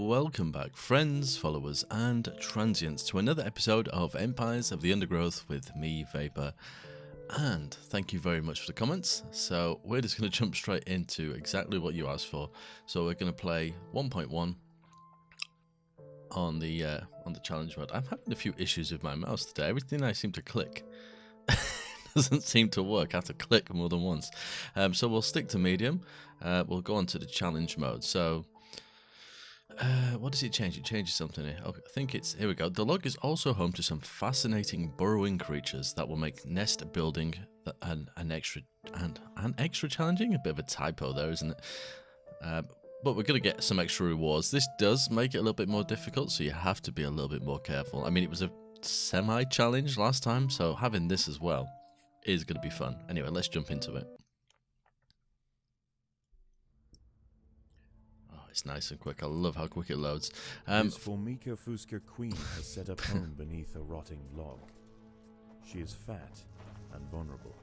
welcome back, friends, followers, and transients, to another episode of Empires of the Undergrowth with me, Vapor. And thank you very much for the comments. So we're just going to jump straight into exactly what you asked for. So we're going to play 1.1 on the challenge mode. I'm having a few issues with my mouse today. Everything I seem to click doesn't seem to work. I have to click more than once. So we'll stick to medium. We'll go on to the challenge mode. So what does it change? It changes something here. Okay, I think it's, here we go. The log is also home to some fascinating burrowing creatures that will make nest building an extra challenging. A bit of a typo there, isn't it? But we're going to get some extra rewards. This does make it a little bit more difficult, so you have to be a little bit more careful. I mean, it was a semi-challenge last time, so having this as well is going to be fun. Anyway, let's jump into it. It's nice and quick. I love how quick it loads. This Formica Fusca queen has set up home beneath a rotting log. She is fat and vulnerable.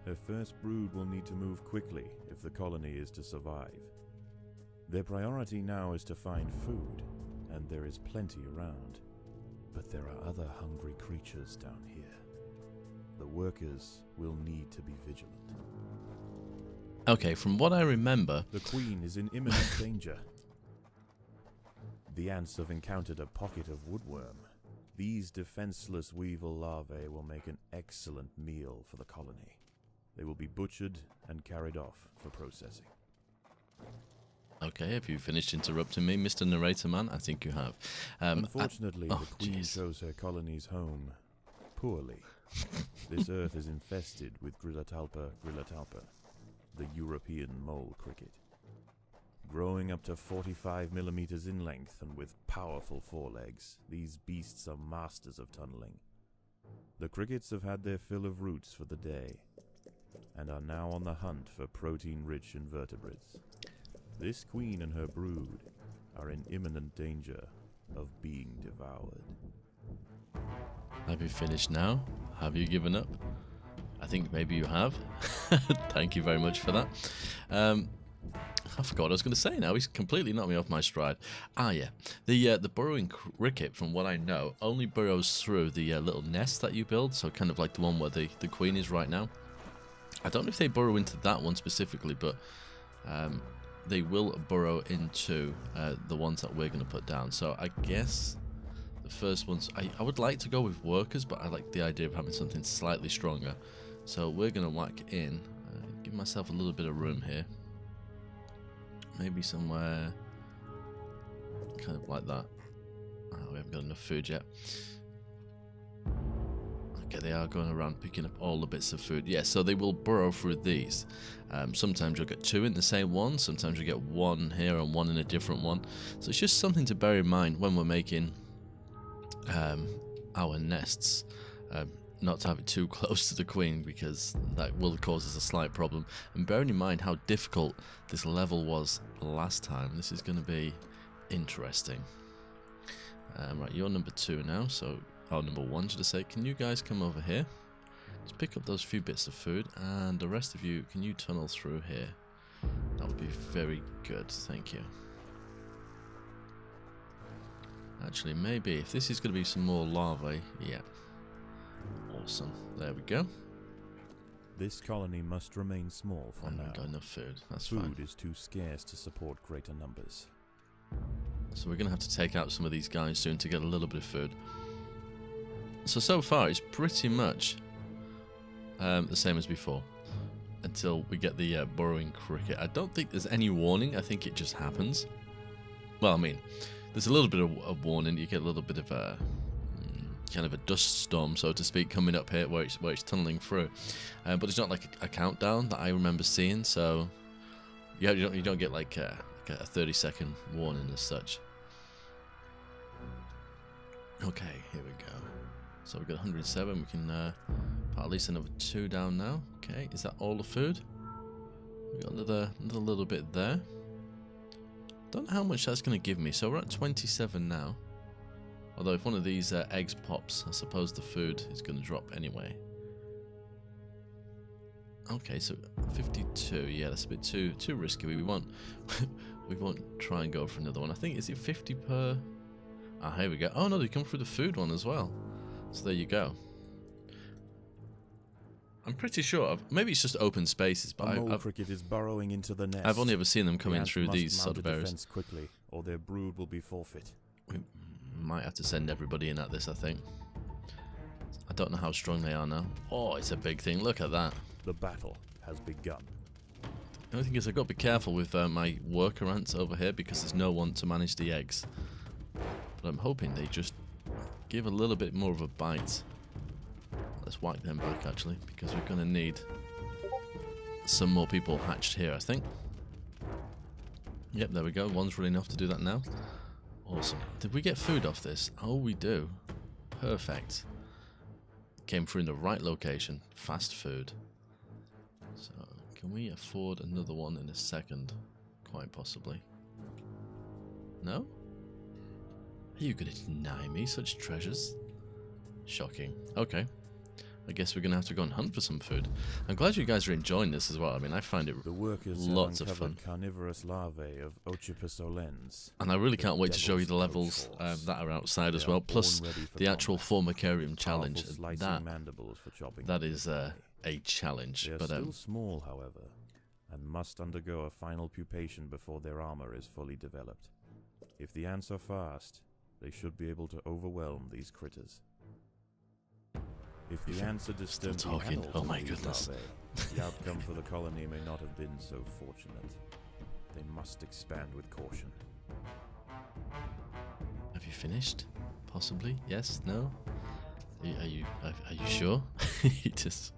Her first brood will need to move quickly if the colony is to survive. Their priority now is to find food, and there is plenty around. But there are other hungry creatures down here. The workers will need to be vigilant. Okay, from what I remember, the queen is in imminent danger. The ants have encountered a pocket of woodworm. These defenseless weevil larvae will make an excellent meal for the colony. They will be butchered and carried off for processing. Okay, have you finished interrupting me, Mr. Narrator Man? I think you have. Unfortunately, the queen chose her colony's home poorly. This earth is infested with Grillatalpa grillatalpa, the European mole cricket. Growing up to 45 millimeters in length and with powerful forelegs, these beasts are masters of tunneling. The crickets have had their fill of roots for the day, and are now on the hunt for protein-rich invertebrates. This queen and her brood are in imminent danger of being devoured. Have you finished now? Have you given up? I think maybe you have. Thank you very much for that. I forgot what I was going to say now. He's completely knocked me off my stride. Ah, yeah. The burrowing cricket, from what I know, only burrows through the little nest that you build. So kind of like the one where the queen is right now. I don't know if they burrow into that one specifically, but they will burrow into the ones that we're going to put down. So I guess the first ones, I would like to go with workers, but I like the idea of having something slightly stronger. So we're going to whack in, give myself a little bit of room here. Maybe somewhere kind of like that. Oh, we haven't got enough food yet. Okay, they are going around picking up all the bits of food. Yeah, so they will burrow through these. Sometimes you'll get two in the same one. Sometimes you get one here and one in a different one. So it's just something to bear in mind when we're making our nests. Not to have it too close to the queen, because that will cause us a slight problem. And bearing in mind how difficult this level was last time, this is going to be interesting. Right, you're number 2 now, so number 1, should I say. Can you guys come over here? Just pick up those few bits of food, and the rest of you, can you tunnel through here? That would be very good, thank you. Actually, maybe if this is going to be some more larvae, yeah. Awesome. There we go. This colony must remain small for now. We've got enough food. That's fine. Food is too scarce to support greater numbers. So we're going to have to take out some of these guys soon to get a little bit of food. So far, it's pretty much the same as before. Until we get the burrowing cricket. I don't think there's any warning. I think it just happens. Well, I mean, there's a little bit of warning. You get a little bit of a kind of a dust storm, so to speak, coming up here where it's tunneling through, but it's not like a countdown that I remember seeing. So yeah, you don't get like a 30-second warning as such. Okay, here we go. So we've got 107. We can put at least another 2 down now. Okay, is that all the food? We got another little bit there. Don't know how much that's going to give me. So we're at 27 now. Although if one of these eggs pops, I suppose the food is going to drop anyway. Okay, so 52. Yeah, that's a bit too risky. We want We won't try and go for another one. I think, is it 50 per... Ah, here we go. Oh no, they come through the food one as well. So there you go. I'm pretty sure, maybe it's just open spaces, but a mole cricket is burrowing into the nest. I've only ever seen them come The in ants through must these mount sort a of areas. defense quickly, or their brood will be forfeit. We might have to send everybody in at this, I think. I don't know how strong they are now. Oh, it's a big thing. Look at that. The battle has begun. The only thing is I've got to be careful with my worker ants over here because there's no one to manage the eggs. But I'm hoping they just give a little bit more of a bite. Let's whack them back actually, because we're going to need some more people hatched here, I think. Yep, there we go. One's running off to do that now. Awesome. Did we get food off this? Oh, we do. Perfect. Came through in the right location. Fast food. So, can we afford another one in a second? Quite possibly. No? Are you going to deny me such treasures? Shocking. Okay. I guess we're going to have to go and hunt for some food. I'm glad you guys are enjoying this as well. I mean, I find it The workers lots have of fun. Carnivorous larvae of Ocypus olens. And I really can't wait to show you the devil's levels coach that are outside They as are well. born Plus ready for the actual combat. Formicarium challenge. Powerful slicing That mandibles for chopping that up is their prey. a challenge. They are But still small, however, and must undergo a final pupation before their armor is fully developed. If the ants are fast, they should be able to overwhelm these critters. If the ants are disturbed, talking. Oh my goodness. the outcome for the colony may not have been so fortunate. They must expand with caution. have you finished? Possibly? Yes? No? Are you sure? You just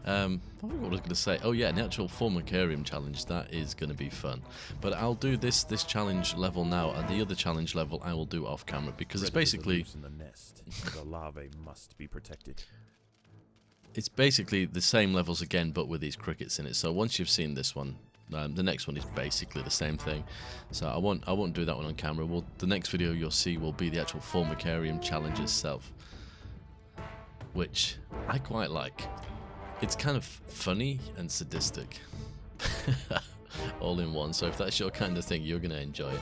what was I going to say? Oh yeah, the actual Formicarium challenge, that is going to be fun. But I'll do this challenge level now, and the other challenge level I will do off camera because it's basically in the nest. The larvae must be protected. it's basically the same levels again, but with these crickets in it. So once you've seen this one, the next one is basically the same thing. So I won't do that one on camera. The next video you'll see will be the actual Formicarium challenge itself, which I quite like. It's kind of funny and sadistic all in one. So if that's your kind of thing, you're going to enjoy it.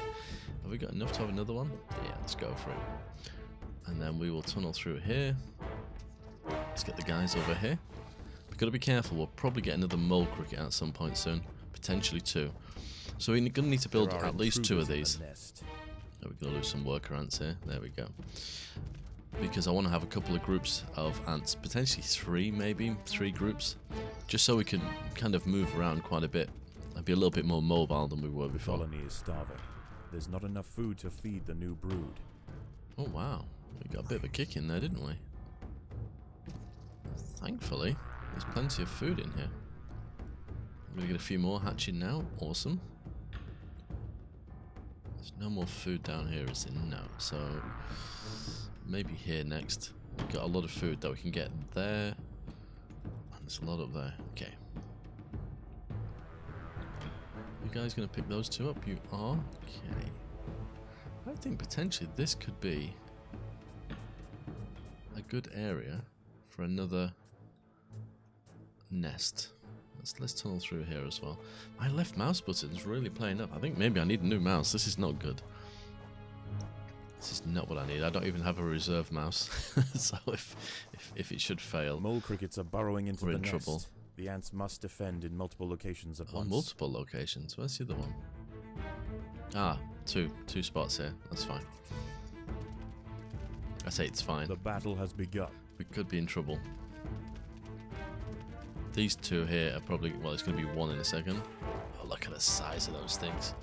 Have we got enough to have another one? Yeah, let's go for it. And then we will tunnel through here. Let's get the guys over here. We've got to be careful. We'll probably get another mole cricket at some point soon. Potentially 2. So we're going to need to build at least 2 of these. We're going to lose some worker ants here. There we go. Because I want to have a couple of groups of ants. Potentially 3 maybe. 3 groups. Just so we can kind of move around quite a bit. And be a little bit more mobile than we were before. The colony is starving. There's not enough food to feed the new brood. Oh wow. We got a bit of a kick in there, didn't we? Thankfully, there's plenty of food in here. I'm going to get a few more hatching now. Awesome. There's no more food down here, is there? No. So, maybe here next. We've got a lot of food that we can get there. And there's a lot up there. Okay. You guys going to pick those 2 up? You are? Okay. I think potentially this could be a good area for another nest. Let's tunnel through here as well. My left mouse button is really playing up. I think maybe I need a new mouse. This is not good. This is not what I need. I don't even have a reserve mouse. So if it should fail, Mole crickets are burrowing into we're the in nest. trouble. The ants must defend in multiple locations at Oh, once. multiple locations. Where's the other one? Ah, two spots here. That's fine. I say it's fine. The battle has begun. We could be in trouble. These 2 here are probably... Well, it's going to be 1 in a second. Oh, look at the size of those things.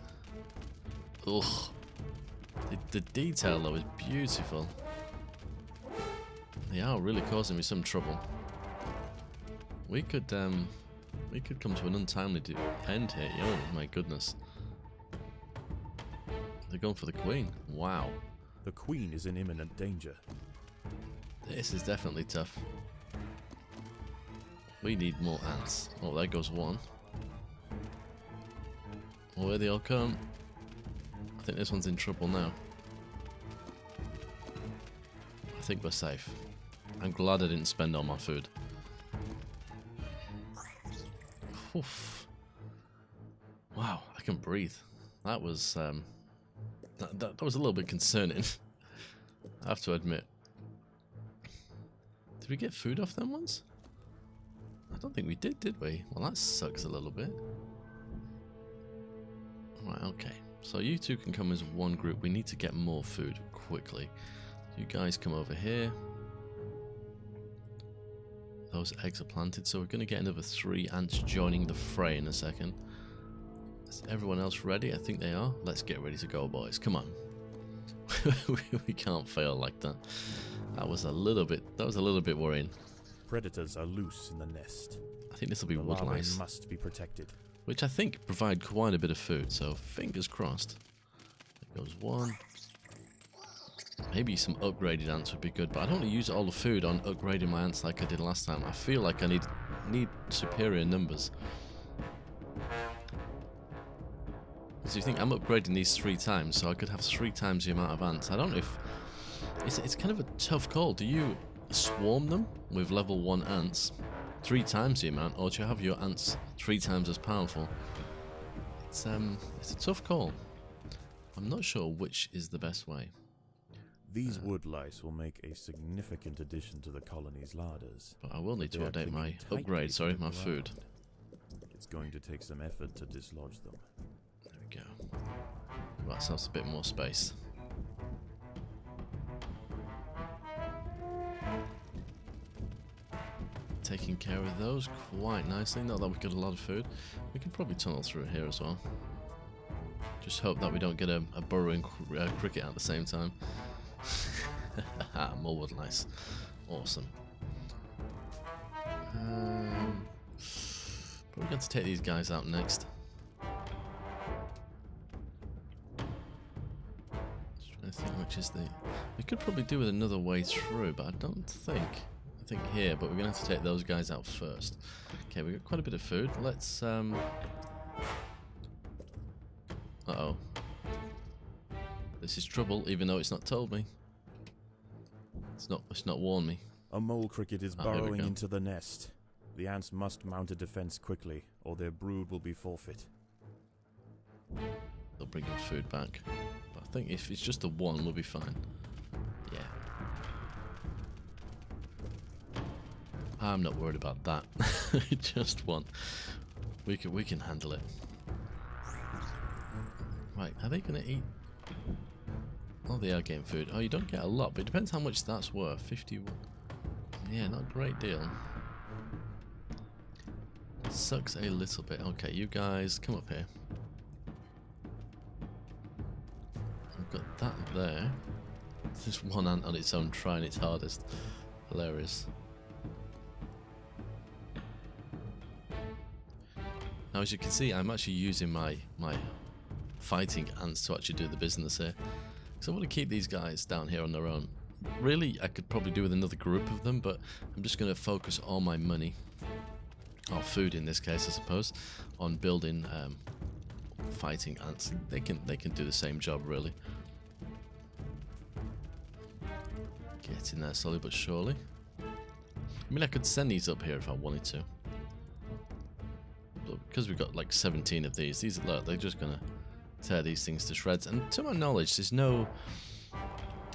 Ugh. The detail, though, is beautiful. They are really causing me some trouble. We could come to an untimely end here. Oh, my goodness. They're going for the queen. Wow. The queen is in imminent danger. This is definitely tough. We need more ants. Oh, there goes 1. Oh, here they all come. I think this one's in trouble now. I think we're safe. I'm glad I didn't spend all my food. Oof. Wow, I can breathe. That was that was a little bit concerning. I have to admit. Did we get food off them ones? I don't think we did we? Well, that sucks a little bit. Right, okay. So you two can come as one group. We need to get more food quickly. You guys come over here. Those eggs are planted, so we're going to get another 3 ants joining the fray in a second. Is everyone else ready? I think they are. Let's get ready to go, boys. Come on. We can't fail like that. That was a little bit worrying. Predators are loose in the nest. I think this will be The wood larvae lice, must be protected. which I think provide quite a bit of food, so fingers crossed. There goes one. Maybe some upgraded ants would be good, but I don't want to use all the food on upgrading my ants like I did last time. I feel like I need superior numbers. Because you think I'm upgrading these 3 times, so I could have 3 times the amount of ants. I don't know if... It's kind of a tough call. Do you swarm them with level 1 ants 3 times the amount, or do you have your ants 3 times as powerful? It's a tough call. I'm not sure which is the best way. These wood lice will make a significant addition to the colony's larders. But I will need to They are update my clinging tightly upgrade, to sorry, the my ground. food. It's going to take some effort to dislodge them. There we go. Give ourselves a bit more space. Taking care of those quite nicely. Not that we've got a lot of food. We can probably tunnel through here as well. Just hope that we don't get a burrowing cricket at the same time. More wood lice. Awesome. Probably going to take these guys out next. Just trying to think which is the... We could probably do with another way through, but I don't think... I think here, but we're going to have to take those guys out first. Okay, we've got quite a bit of food. Let's... Uh-oh. This is trouble, even though it's not told me. It's not warned me. A mole cricket is Here we burrowing go. into the nest. The ants must mount a defense quickly, or their brood will be forfeit. They'll bring your food back. But I think if it's just the one, we'll be fine. Yeah. I'm not worried about that. Just one. We can handle it. Right, are they gonna eat? Oh, they are getting food. Oh, you don't get a lot, but it depends how much that's worth. 51. Yeah, not a great deal. Sucks a little bit. Okay, you guys, come up here. I've got that there. There's one ant on its own trying its hardest. Hilarious. Now, as you can see, I'm actually using my fighting ants to actually do the business here. So I want to keep these guys down here on their own. Really, I could probably do with another group of them, but I'm just going to focus all my money, or food in this case, I suppose, on building fighting ants. They can do the same job, really. Get in there slowly but surely. I mean, I could send these up here if I wanted to, but because we've got like 17 of these, look, they're just gonna tear these things to shreds. And to my knowledge, there's no...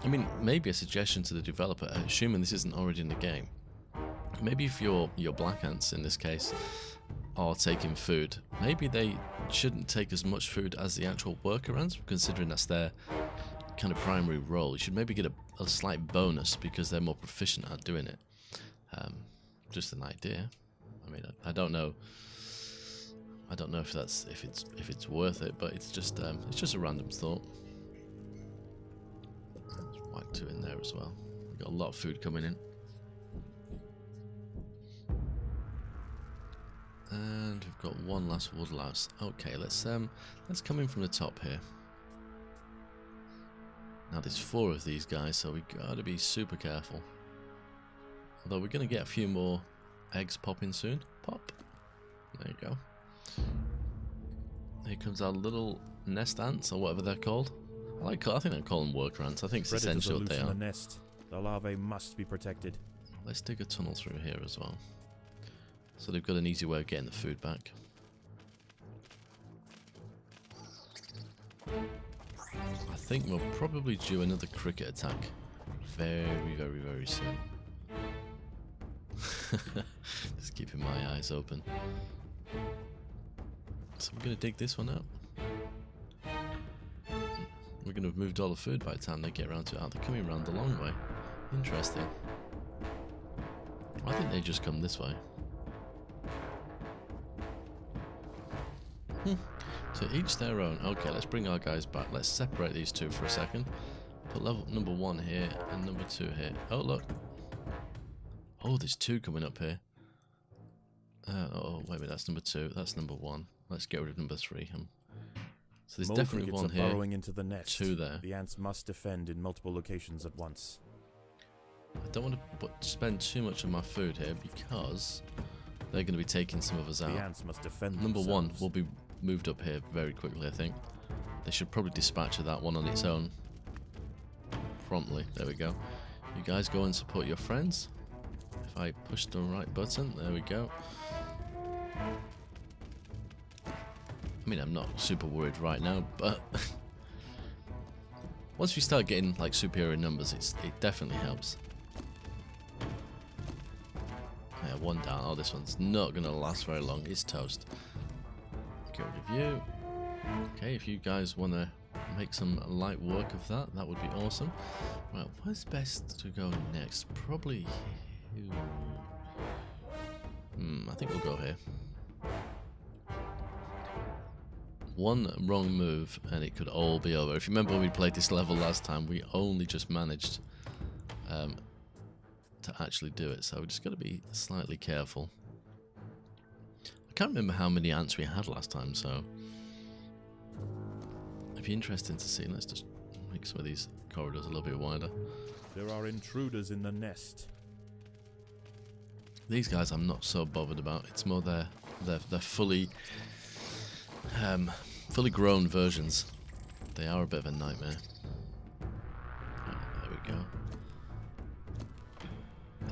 I mean, maybe a suggestion to the developer, assuming this isn't already in the game. Maybe if your black ants, in this case, are taking food, maybe they shouldn't take as much food as the actual worker ants, considering that's their kind of primary role. You should maybe get a slight bonus because they're more proficient at doing it. Just an idea. I mean, I don't know. I don't know if it's worth it, but it's just a random thought. Let's whack 2 in there as well. We've got a lot of food coming in. And we've got one last wood louse. Okay, let's come in from the top here. Now there's 4 of these guys, so we gotta be super careful. Although we're gonna get a few more eggs popping soon. Pop. There you go. Here comes our little nest ants, or whatever they're called. I think I call them worker ants. I think it's Predators essential are what loose they in are. the nest. The larvae must be protected. Let's dig a tunnel through here as well. So they've got an easy way of getting the food back. I think we'll probably do another cricket attack very, very, very soon. Just keeping my eyes open. So we're going to dig this one up. We're going to have moved all the food by the time they get around to it. Oh, they're coming around the long way. Interesting. I think they just come this way. To each their own. Okay, let's bring our guys back. Let's separate these two for a second. Put level number 1 here and number 2 here. Oh, look. Oh, there's 2 coming up here. Oh, wait a minute. That's number 2. That's number 1. Let's get rid of number 3. So there's definitely 1 here. Burrowing into the nest. 2 there. The ants must defend in multiple locations at once. I don't want to spend too much of my food here because they're going to be taking some of us out. The ants must defend Number themselves. 1 will be moved up here very quickly, I think. They should probably dispatch of that one on its own. Promptly. There we go. You guys go and support your friends. If I push the right button, there we go. I mean, I'm not super worried right now, but once we start getting like superior numbers, it definitely helps. Yeah, 1 down. Oh, this one's not going to last very long. It's toast. Get rid of you. Okay, if you guys want to make some light work of that, that would be awesome. Right, where's best to go next? Probably here. I think we'll go here. 1 wrong move and it could all be over. If you remember when we played this level last time, we only just managed to actually do it, so we just got to be slightly careful. I can't remember how many ants we had last time, so it'd be interesting to see. Let's just make some of these corridors a little bit wider. There are intruders in the nest. These guys I'm not so bothered about. It's more their fully grown versions. They are a bit of a nightmare. There we go.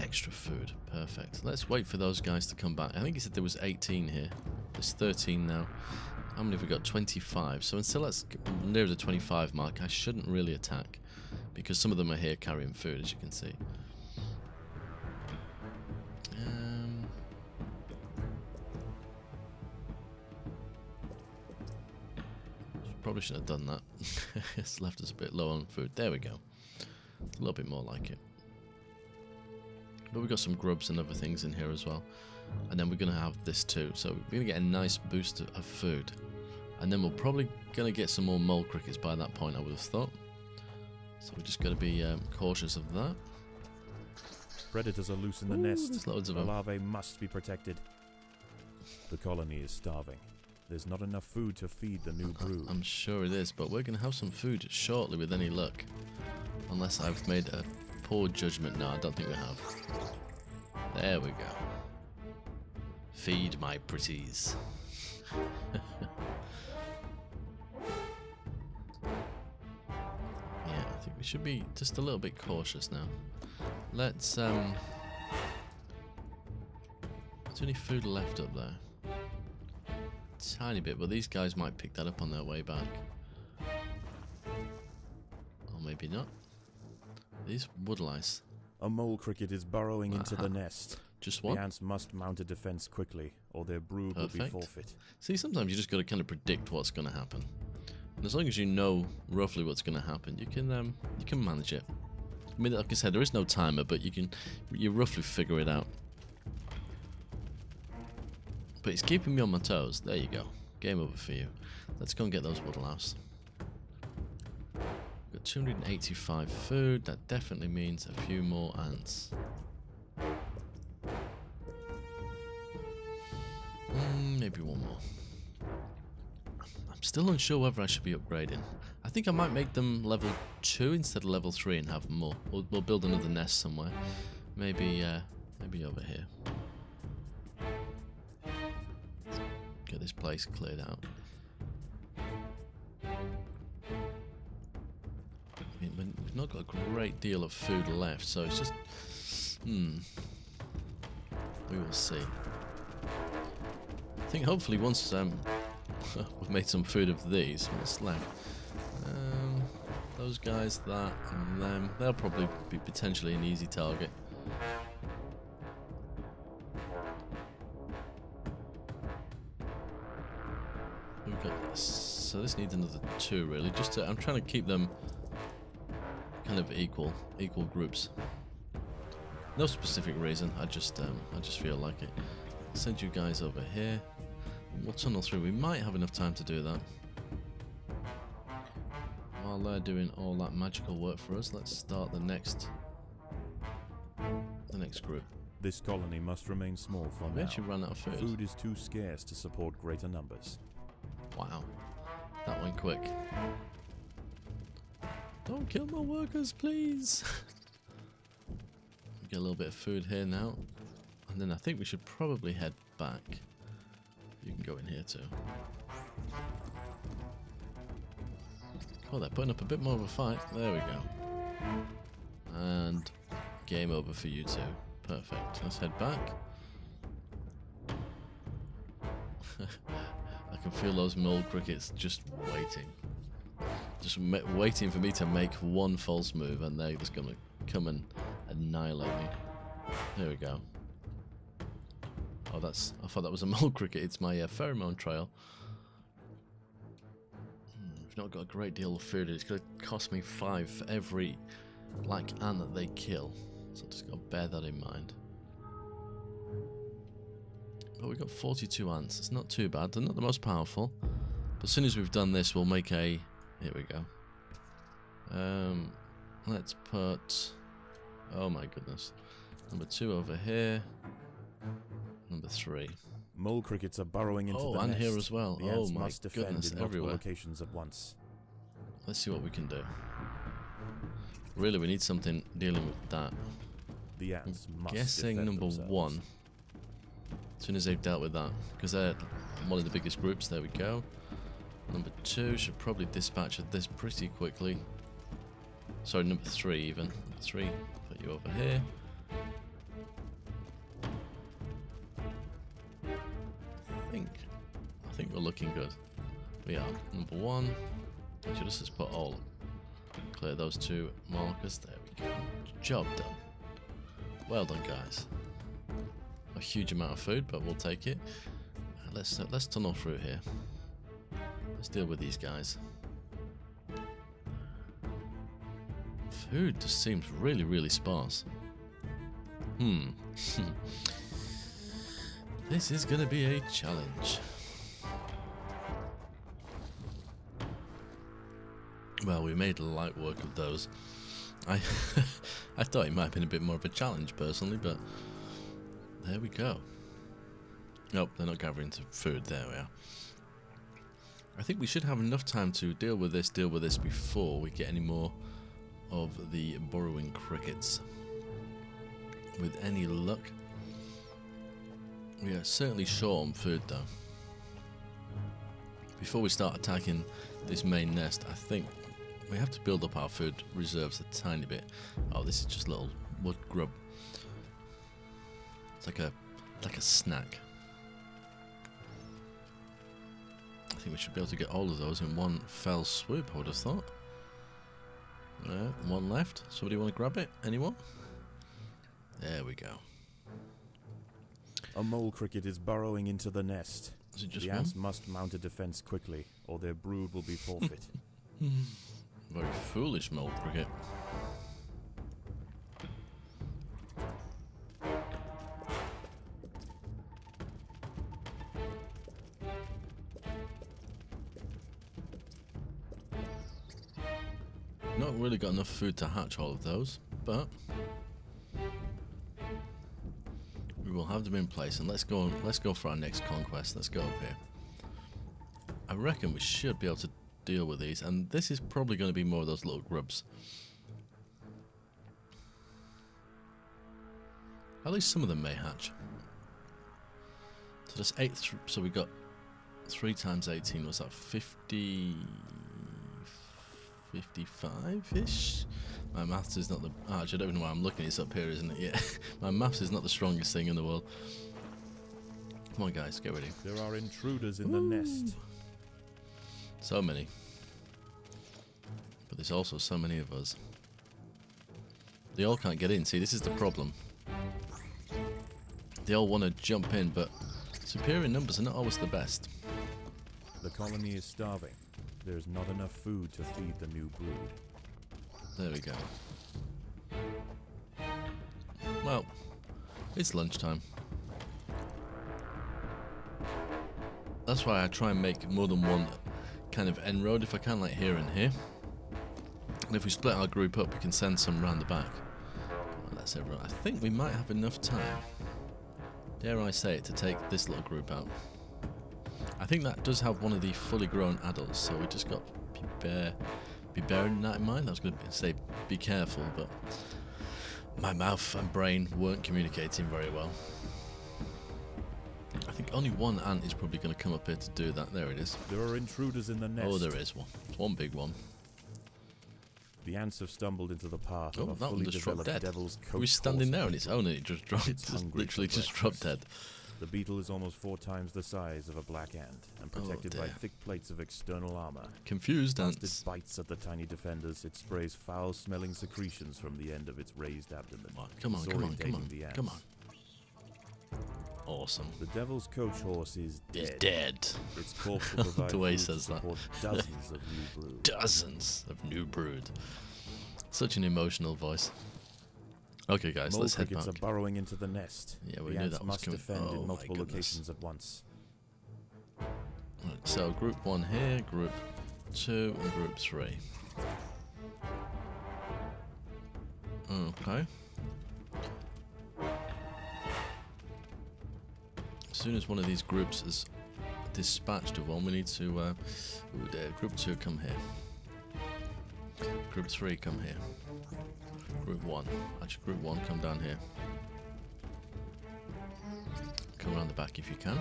Extra food, perfect. Let's wait for those guys to come back. I think he said there was 18 here. There's 13 now. How many have we got? 25. So until that's near the 25 mark, I shouldn't really attack because some of them are here carrying food, as you can see. Probably shouldn't have done that. It's left us a bit low on food. There we go. A little bit more like it. But we've got some grubs and other things in here as well. And then we're going to have this too. So we're going to get a nice boost of food. And then we're probably going to get some more mole crickets by that point, I would have thought. So we just got to be cautious of that. Predators are loose in the nest. There's loads of The them. larvae must be protected. The colony is starving. There's not enough food to feed the new brood. I'm sure it is, but we're going to have some food shortly with any luck. Unless I've made a poor judgment. No, I don't think we have. There we go. Feed my pretties. Yeah, I think we should be just a little bit cautious now. Let's, is there any food left up there? Tiny bit, but these guys might pick that up on their way back. Or maybe not. These wood lice. A mole cricket is burrowing into the nest. Just one? The ants must mount a defense quickly, or their brood will be forfeit. See, sometimes you just got to kind of predict what's going to happen. And as long as you know roughly what's going to happen, you can manage it. I mean, like I said, there is no timer, but you roughly figure it out. But it's keeping me on my toes. There you go. Game over for you. Let's go and get those wood louse. Got 285 food. That definitely means a few more ants. Maybe one more. I'm still unsure whether I should be upgrading. I think I might make them level 2 instead of level 3 and have more. We'll build another nest somewhere. Maybe over here. Get this place cleared out. I mean, we've not got a great deal of food left, so it's just... we will see. I think hopefully once we've made some food of these, what's left? Those guys, that, and them. They'll probably be potentially an easy target. We've got this. So this needs another 2, really. Just to, I'm trying to keep them kind of equal groups. No specific reason. I just feel like it. I'll send you guys over here. We'll tunnel through. We might have enough time to do that. While they're doing all that magical work for us, let's start the next group. This colony must remain small for now. We actually ran out of food. Food is too scarce to support greater numbers. Wow, that went quick. Don't kill my workers, please. Get a little bit of food here now, and then I think we should probably head back. You can go in here too. Oh, they're putting up a bit more of a fight. There we go. And game over for you two. Perfect. Let's head back. I can feel those mole crickets just waiting. Just waiting for me to make one false move, and they're just going to come and annihilate me. There we go. Oh, I thought that was a mole cricket. It's my pheromone trail. We've not got a great deal of food. It's going to cost me 5 for every black ant that they kill. So just got to bear that in mind. Oh, we've got 42 ants. It's not too bad. They're not the most powerful. But as soon as we've done this, we'll make a... Here we go. Let's put... Oh my goodness. Number 2 over here. Number 3. Mole crickets are burrowing into the nest. And here as well. The Oh ants my must defend goodness, in multiple everywhere. locations at once. Let's see what we can do. Really, we need something dealing with that. The ants must Guessing defend number themselves. 1. As soon as they've dealt with that, because they're one of the biggest groups. There we go. Number 2 should probably dispatch of this pretty quickly. Sorry, number 3 even. Number 3, put you over here. I think we're looking good. We are. Number 1. Actually, let's just put all. Clear those 2 markers. There we go. Job done. Well done, guys. A huge amount of food, but we'll take it. Let's tunnel through here. Let's deal with these guys. Food just seems really, really sparse. This is gonna be a challenge. Well, we made light work of those. I thought it might have been a bit more of a challenge personally, but there we go. Nope, they're not gathering food. There we are. I think we should have enough time to deal with this before we get any more of the burrowing crickets. With any luck. We are certainly short on food though. Before we start attacking this main nest, I think we have to build up our food reserves a tiny bit. Oh, this is just little wood grub. It's like a snack. I think we should be able to get all of those in one fell swoop, I would have thought. One left. Somebody want to grab it? Anyone? There we go. A mole cricket is burrowing into the nest. Is it just the one? ants must mount a defense quickly, or their brood will be forfeit. Very foolish mole cricket. Not really got enough food to hatch all of those, but we will have them in place. And let's go for our next conquest. Let's go up here. I reckon we should be able to deal with these, and this is probably going to be more of those little grubs. At least some of them may hatch. So that's 8. So we got 3 times 18. Was that 50? 55-ish? My maths is not the... Actually, I don't even know why I'm looking. It's up here, isn't it? Yeah. My maths is not the strongest thing in the world. Come on, guys. Get ready. There are intruders in the nest. So many. there's also so many of us. They all can't get in. See, this is the problem. They all want to jump in, but superior numbers are not always the best. The colony is starving. There's not enough food to feed the new brood. There we go. Well, it's lunchtime. That's why I try and make more than one kind of end road if I can, like here and here. And if we split our group up, we can send some round the back. Well, that's everyone. I think we might have enough time, dare I say it, to take this little group out. I think that does have one of the fully grown adults, so we just got to be bearing that in mind. I was going to say be careful, but my mouth and brain weren't communicating very well. I think only one ant is probably going to come up here to do that. There it is. There are intruders in the nest. Oh, there is one. It's one big one. The ants have stumbled into the path Oh, of a that one fully just dropped developed dead. devil's It coat was standing there on horse its own and it just dropped. It's Just hungry literally for just dropped dead. breakfast. The beetle is almost 4 times the size of a black ant and protected by dear. thick plates of external armor. Confused Whilst it ants. bites at the tiny defenders, it sprays foul-smelling secretions from the end of its raised abdomen. Come on, come on, come on, disorientating the ants. come on. Awesome. The devil's coach horse is He's dead. dead. Its corpse will provide The way he food to says that. support dozens of new brood. Dozens of new brood. Such an emotional voice. Okay, guys, Mole let's head crickets back. are burrowing into the nest. Yeah, we the knew ants that was must coming. defend Oh in my multiple goodness. locations at once. Right, so group 1 here, group 2 and group 3. Okay. As soon as one of these groups is dispatched of one, we need to group 2 come here. Group 3 come here. Group 1. Actually, group 1 come down here. Come around the back if you can.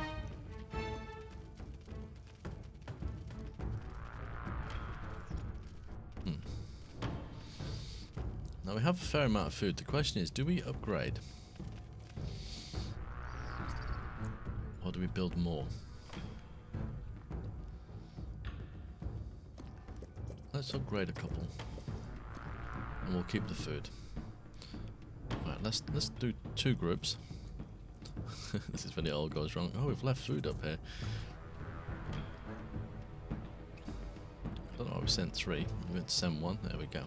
Now we have a fair amount of food. The question is, do we upgrade? Or do we build more? Let's upgrade a couple. And we'll keep the food. Right, let's do 2 groups. This is when it all goes wrong. Oh, we've left food up here. I don't know why we sent 3. We're going to send 1. There we go.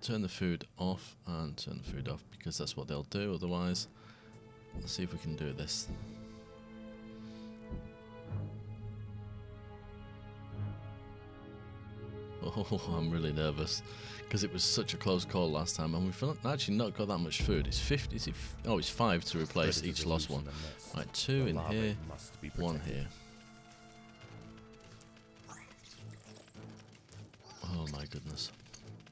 Turn the food off and turn the food off because that's what they'll do. Otherwise, let's see if we can do this. Oh, I'm really nervous because it was such a close call last time, and we've actually not got that much food. It's 50. Is it oh, it's 5 to replace Predators each are lost loose one. in the nest. Right, 2 The in larvae here, must be 1 protected. here. Oh my goodness!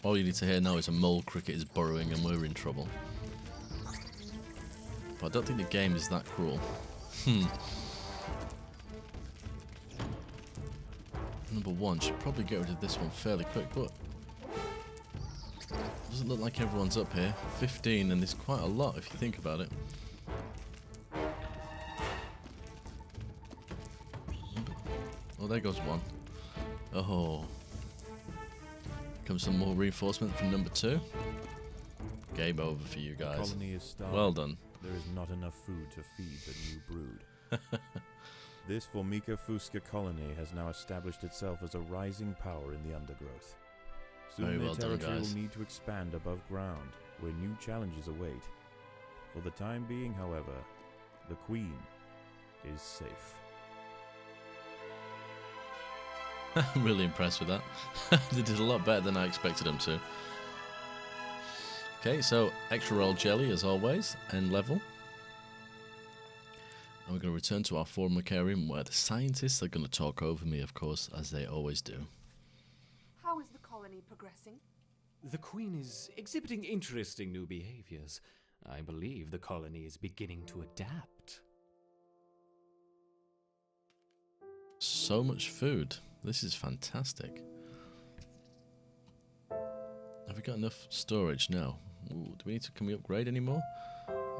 All you need to hear now is a mole cricket is burrowing, and we're in trouble. But I don't think the game is that cruel. Number 1 should probably get rid of this one fairly quick, but doesn't look like everyone's up here. 15, and it's quite a lot if you think about it. Oh, there goes 1. Oh. Comes some more reinforcement from number 2. Game over for you The guys. colony is starving. Well done. There is not enough food to feed the new brood. This Formica fusca colony has now established itself as a rising power in the undergrowth. Soon Very their well done, territory guys. will need to expand above ground, where new challenges await. For the time being, however, the queen is safe. I'm really impressed with that. They did a lot better than I expected them to. Okay, so extra roll jelly as always, end level. And we're going to return to our formicarium where the scientists are going to talk over me, of course, as they always do. How is the colony progressing? The Queen is exhibiting interesting new behaviors. I believe the colony is beginning to adapt. So much food. This is fantastic. Have we got enough storage now? Ooh, do we need to, can we upgrade any more?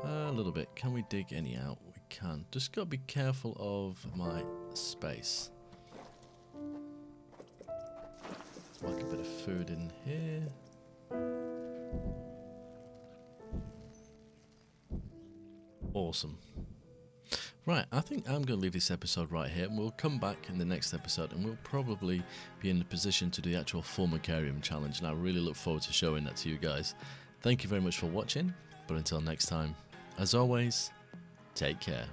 A little bit. Can we dig any out? We can. Just got to be careful of my space. food in here. Awesome. Right, I think I'm going to leave this episode right here, and we'll come back in the next episode, and we'll probably be in the position to do the actual Formicarium challenge, and I really look forward to showing that to you guys. Thank you very much for watching, but until next time, as always, take care.